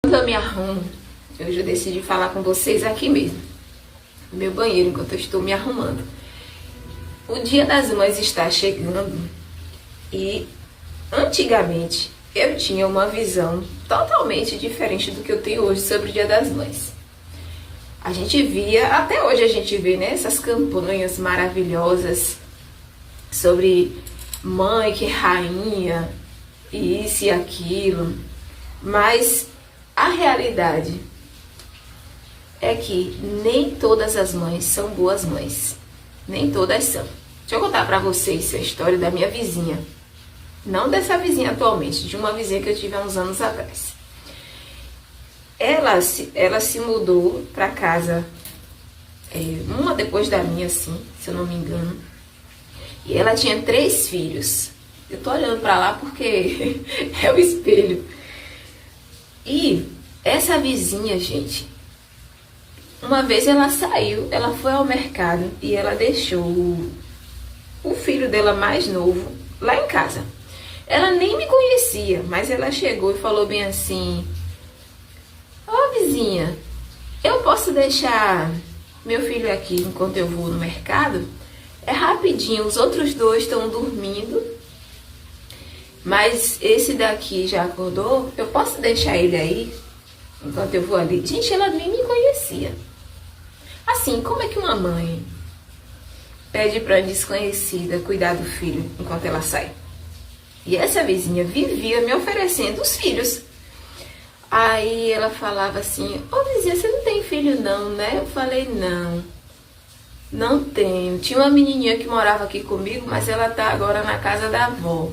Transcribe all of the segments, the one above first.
Quando eu me arrumo, hoje eu decidi falar com vocês aqui mesmo, no meu banheiro, enquanto eu estou me arrumando. O Dia das Mães está chegando e antigamente eu tinha uma visão totalmente diferente do que eu tenho hoje sobre o Dia das Mães. A gente via, até hoje a gente vê, né, essas campanhas maravilhosas sobre mãe que é rainha e isso e aquilo, mas a realidade é que nem todas as mães são boas mães, nem todas são. Deixa eu contar pra vocês a história da minha vizinha, não dessa vizinha atualmente, de uma vizinha que eu tive há uns anos atrás. Ela se mudou pra casa, uma depois da minha, assim, se eu não me engano. E ela tinha 3 filhos. Eu tô olhando pra lá porque é o espelho. E essa vizinha, gente, uma vez ela saiu, ela foi ao mercado e ela deixou o filho dela mais novo lá em casa. Ela nem me conhecia, mas ela chegou e falou bem assim: "Ô vizinha, eu posso deixar meu filho aqui enquanto eu vou no mercado? É rapidinho, os outros 2 estão dormindo, mas esse daqui já acordou, eu posso deixar ele aí enquanto eu vou ali?" Gente, ela nem me conhecia. Assim, como é que uma mãe pede para desconhecida cuidar do filho enquanto ela sai? E essa vizinha vivia me oferecendo os filhos. Aí ela falava assim: "Ô vizinha, você não tem filho não, né?" Eu falei: Não tenho. Tinha uma menininha que morava aqui comigo, mas ela tá agora na casa da avó.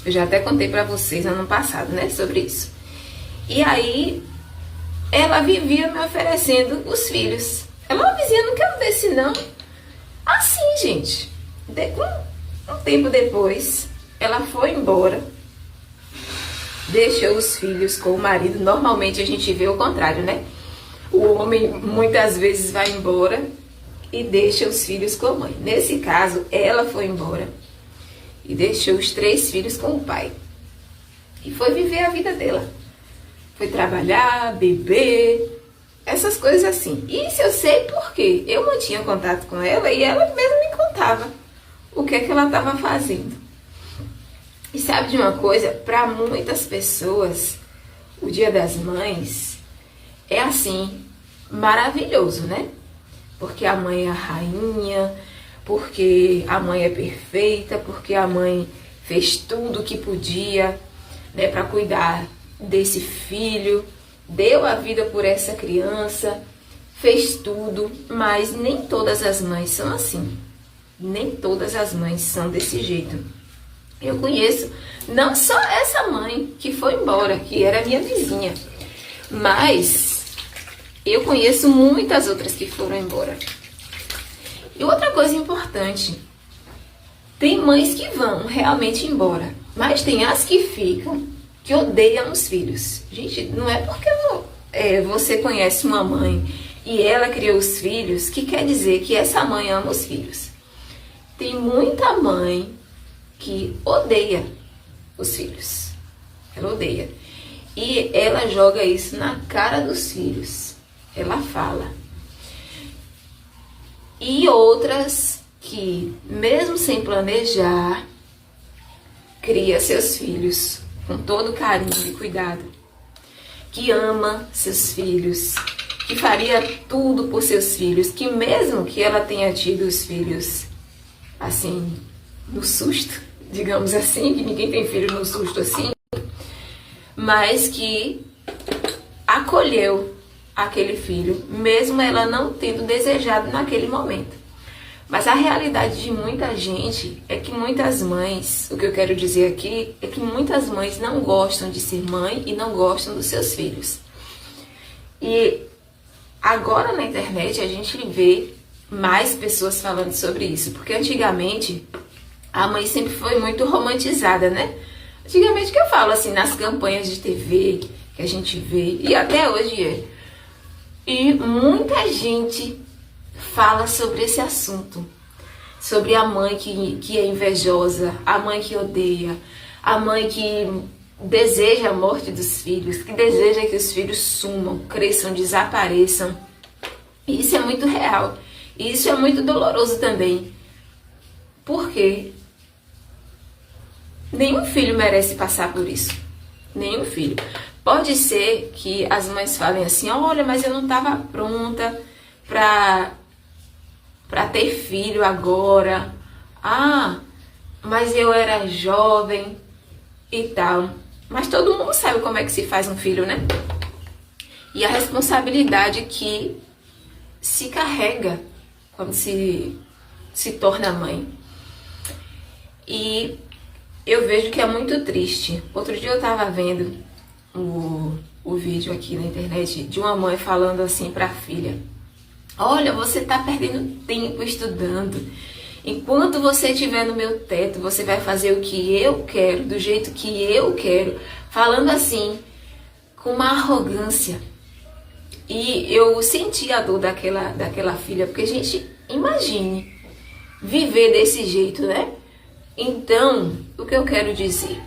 Eu já até contei pra vocês ano passado, né, sobre isso. E aí, ela vivia me oferecendo os filhos. Ela: "Ô vizinha, não quero desse não." Assim, gente. Um tempo depois, ela foi embora. Deixou os filhos com o marido. Normalmente a gente vê o contrário, né? O homem muitas vezes vai embora e deixa os filhos com a mãe. Nesse caso, ela foi embora e deixou os 3 filhos com o pai. E foi viver a vida dela. Foi trabalhar, beber, essas coisas assim. Isso eu sei porque eu mantinha contato com ela e ela mesma me contava o que é que ela estava fazendo. E sabe de uma coisa? Para muitas pessoas, o Dia das Mães é assim, maravilhoso, né? Porque a mãe é a rainha, porque a mãe é perfeita, porque a mãe fez tudo o que podia, né, para cuidar desse filho, deu a vida por essa criança, fez tudo, mas nem todas as mães são assim. Nem todas as mães são desse jeito. Eu conheço não só essa mãe que foi embora, que era minha vizinha, mas eu conheço muitas outras que foram embora. E outra coisa importante, tem mães que vão realmente embora, mas tem as que ficam, que odeiam os filhos. Gente, não é porque você conhece uma mãe e ela criou os filhos que quer dizer que essa mãe ama os filhos. Tem muita mãe que odeia os filhos. Ela odeia. E ela joga isso na cara dos filhos. Ela fala. E outras que, mesmo sem planejar, cria seus filhos com todo carinho e cuidado. Que ama seus filhos. Que faria tudo por seus filhos. Que mesmo que ela tenha tido os filhos, assim, no susto, digamos assim, que ninguém tem filho no susto assim, mas que acolheu aquele filho, mesmo ela não tendo desejado naquele momento. Mas a realidade de muita gente é que muitas mães, o que eu quero dizer aqui, é que muitas mães não gostam de ser mãe e não gostam dos seus filhos. E agora na internet a gente vê mais pessoas falando sobre isso, porque antigamente a mãe sempre foi muito romantizada, né? Antigamente que eu falo assim, nas campanhas de TV que a gente vê, e até hoje é. E muita gente fala sobre esse assunto, sobre a mãe que é invejosa, a mãe que odeia, a mãe que deseja a morte dos filhos, que deseja que os filhos sumam, cresçam, desapareçam. E isso é muito real. E isso é muito doloroso também. Porque nenhum filho merece passar por isso. Nenhum filho. Pode ser que as mães falem assim, olha, mas eu não estava pronta para ter filho agora. Ah, mas eu era jovem e tal. Mas todo mundo sabe como é que se faz um filho, né? E a responsabilidade que se carrega quando se torna mãe. E eu vejo que é muito triste. Outro dia eu estava vendo o vídeo aqui na internet de uma mãe falando assim para a filha: olha, você está perdendo tempo estudando. Enquanto você estiver no meu teto, você vai fazer o que eu quero, do jeito que eu quero. Falando assim, com uma arrogância. E eu senti a dor daquela filha, porque, gente, imagine viver desse jeito, né? Então, o que eu quero dizer?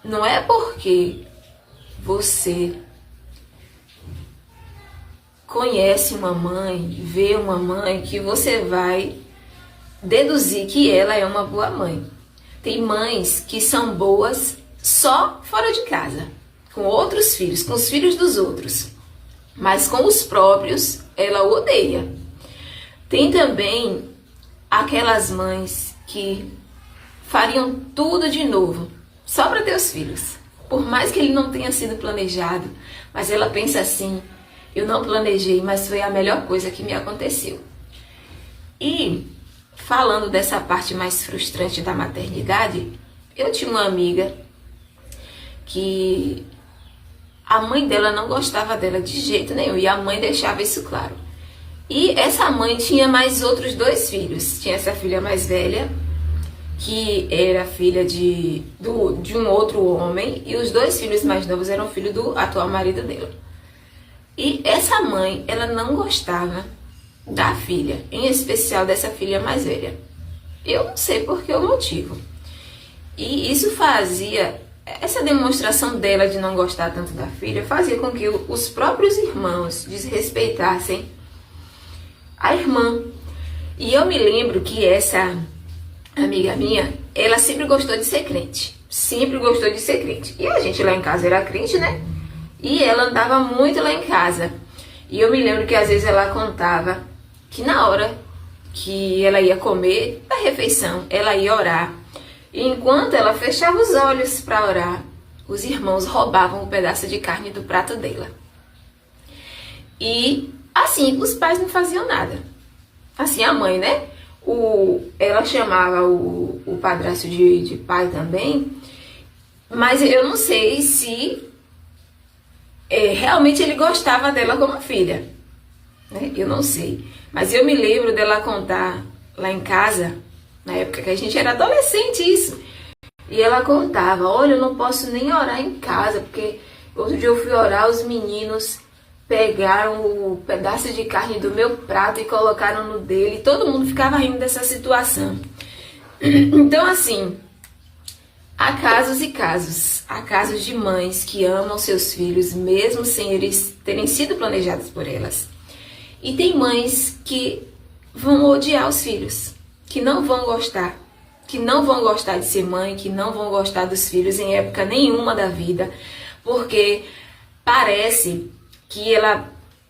Não é porque você conhece uma mãe, vê uma mãe, que você vai deduzir que ela é uma boa mãe. Tem mães que são boas só fora de casa, com outros filhos, com os filhos dos outros. Mas com os próprios, ela odeia. Tem também aquelas mães que fariam tudo de novo, só para ter os filhos. Por mais que ele não tenha sido planejado, mas ela pensa assim, eu não planejei, mas foi a melhor coisa que me aconteceu. E falando dessa parte mais frustrante da maternidade, eu tinha uma amiga que a mãe dela não gostava dela de jeito nenhum, e a mãe deixava isso claro. E essa mãe tinha mais outros 2 filhos. Tinha essa filha mais velha, que era filha de um outro homem, e os 2 filhos mais novos eram filhos do atual marido dela. E essa mãe, ela não gostava da filha, em especial dessa filha mais velha. Eu não sei por que o motivo. E isso fazia... Essa demonstração dela de não gostar tanto da filha fazia com que os próprios irmãos desrespeitassem a irmã. E eu me lembro que essa amiga minha, ela sempre gostou de ser crente. Sempre gostou de ser crente. E a gente lá em casa era crente, né? E ela andava muito lá em casa. E eu me lembro que às vezes ela contava que na hora que ela ia comer a refeição, ela ia orar. E enquanto ela fechava os olhos para orar, os irmãos roubavam um pedaço de carne do prato dela. E assim, os pais não faziam nada. Assim, a mãe, né? Ela chamava o padrasto de pai também, mas eu não sei se realmente ele gostava dela como filha, né? Eu não sei. Mas eu me lembro dela contar lá em casa, na época que a gente era adolescente, isso. E ela contava, olha, eu não posso nem orar em casa, porque outro dia eu fui orar, os meninos pegaram o pedaço de carne do meu prato e colocaram no dele. E todo mundo ficava rindo dessa situação. Então, assim, há casos e casos. Há casos de mães que amam seus filhos, mesmo sem eles terem sido planejados por elas. E tem mães que vão odiar os filhos, que não vão gostar de ser mãe, que não vão gostar dos filhos em época nenhuma da vida, porque parece que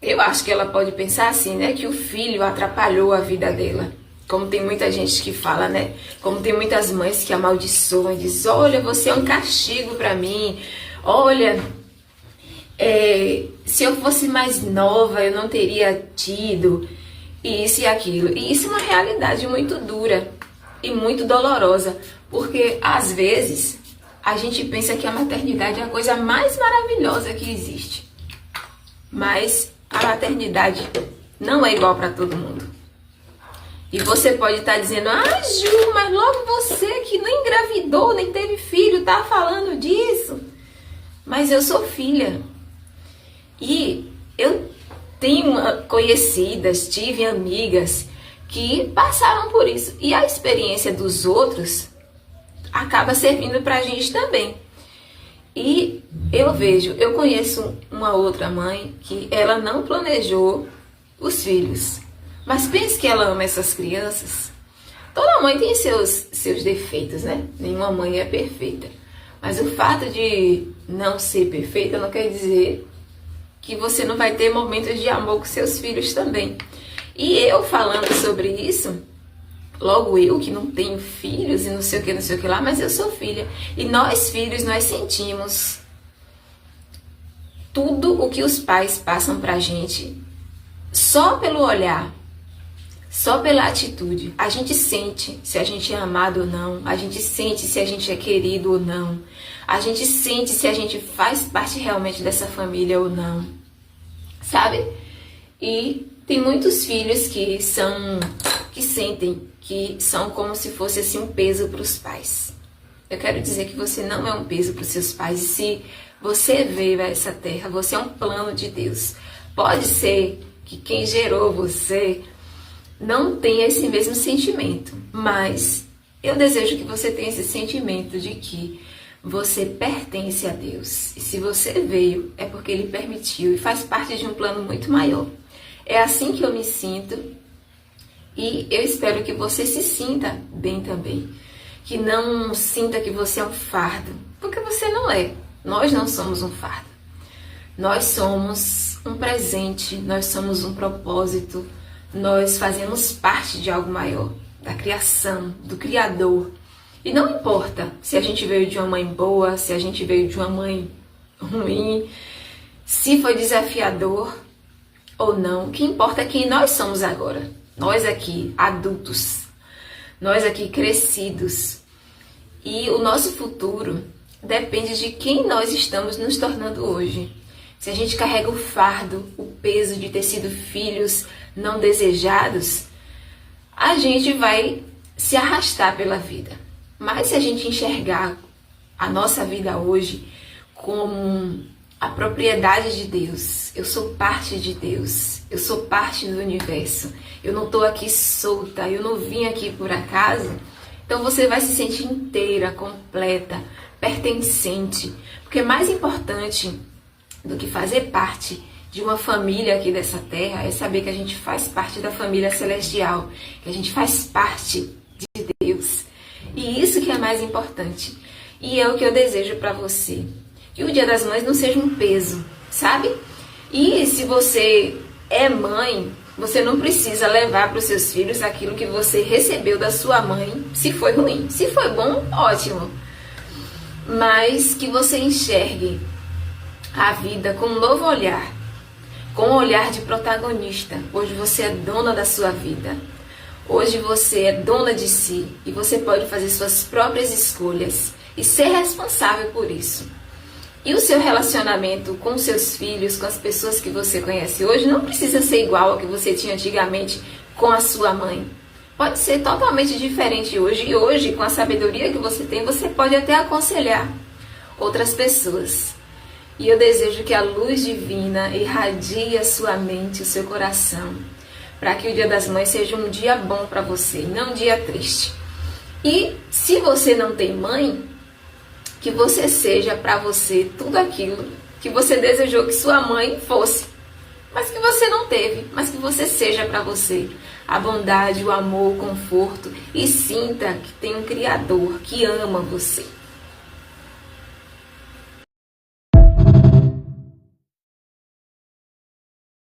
eu acho que ela pode pensar assim, né, que o filho atrapalhou a vida dela. Como tem muita gente que fala, né, como tem muitas mães que amaldiçoam e dizem, olha, você é um castigo para mim, olha, se eu fosse mais nova eu não teria tido isso e aquilo. E isso é uma realidade muito dura e muito dolorosa, porque às vezes a gente pensa que a maternidade é a coisa mais maravilhosa que existe. Mas a maternidade não é igual para todo mundo. E você pode estar dizendo, Ju, mas logo você que não engravidou, nem teve filho, tá falando disso. Mas eu sou filha. E eu tenho conhecidas, tive amigas que passaram por isso. E a experiência dos outros acaba servindo pra gente também. E eu conheço uma outra mãe que ela não planejou os filhos, mas pense que ela ama essas crianças. Toda mãe tem seus defeitos, né? Nenhuma mãe é perfeita. Mas o fato de não ser perfeita não quer dizer que você não vai ter momentos de amor com seus filhos também. E eu falando sobre isso, logo eu que não tenho filhos e não sei o que lá, mas eu sou filha. E nós filhos, nós sentimos tudo o que os pais passam pra gente só pelo olhar, só pela atitude. A gente sente se a gente é amado ou não, a gente sente se a gente é querido ou não, a gente sente se a gente faz parte realmente dessa família ou não, sabe? E tem muitos filhos que sentem que são como se fosse assim um peso para os pais. Eu quero dizer que você não é um peso para os seus pais. E se você veio a essa terra, você é um plano de Deus. Pode ser que quem gerou você não tenha esse mesmo sentimento, mas eu desejo que você tenha esse sentimento de que você pertence a Deus. E se você veio, é porque Ele permitiu e faz parte de um plano muito maior. É assim que eu me sinto e eu espero que você se sinta bem também. Que não sinta que você é um fardo, porque você não é. Nós não somos um fardo. Nós somos um presente, nós somos um propósito, nós fazemos parte de algo maior, da criação, do Criador. E não importa se a gente veio de uma mãe boa, se a gente veio de uma mãe ruim, se foi desafiador ou não, o que importa é quem nós somos agora. Nós aqui, adultos, nós aqui crescidos. E o nosso futuro depende de quem nós estamos nos tornando hoje. Se a gente carrega o fardo, o peso de ter sido filhos não desejados, a gente vai se arrastar pela vida. Mas se a gente enxergar a nossa vida hoje como a propriedade de Deus, eu sou parte de Deus, eu sou parte do universo, eu não estou aqui solta, eu não vim aqui por acaso, então você vai se sentir inteira, completa, pertencente, porque mais importante do que fazer parte de uma família aqui dessa terra é saber que a gente faz parte da família celestial, que a gente faz parte de Deus. E isso que é mais importante. E é o que eu desejo para você. Que o Dia das Mães não seja um peso, sabe? E se você é mãe, você não precisa levar para os seus filhos aquilo que você recebeu da sua mãe, se foi ruim. Se foi bom, ótimo. Mas que você enxergue a vida com um novo olhar, com um olhar de protagonista. Hoje você é dona da sua vida. Hoje você é dona de si e você pode fazer suas próprias escolhas e ser responsável por isso. E o seu relacionamento com seus filhos, com as pessoas que você conhece hoje, não precisa ser igual ao que você tinha antigamente com a sua mãe. Pode ser totalmente diferente hoje. E hoje, com a sabedoria que você tem, você pode até aconselhar outras pessoas. E eu desejo que a luz divina irradie a sua mente, o seu coração, para que o Dia das Mães seja um dia bom para você, não um dia triste. E se você não tem mãe, que você seja para você tudo aquilo que você desejou que sua mãe fosse, mas que você não teve, mas que você seja para você a bondade, o amor, o conforto, e sinta que tem um Criador que ama você.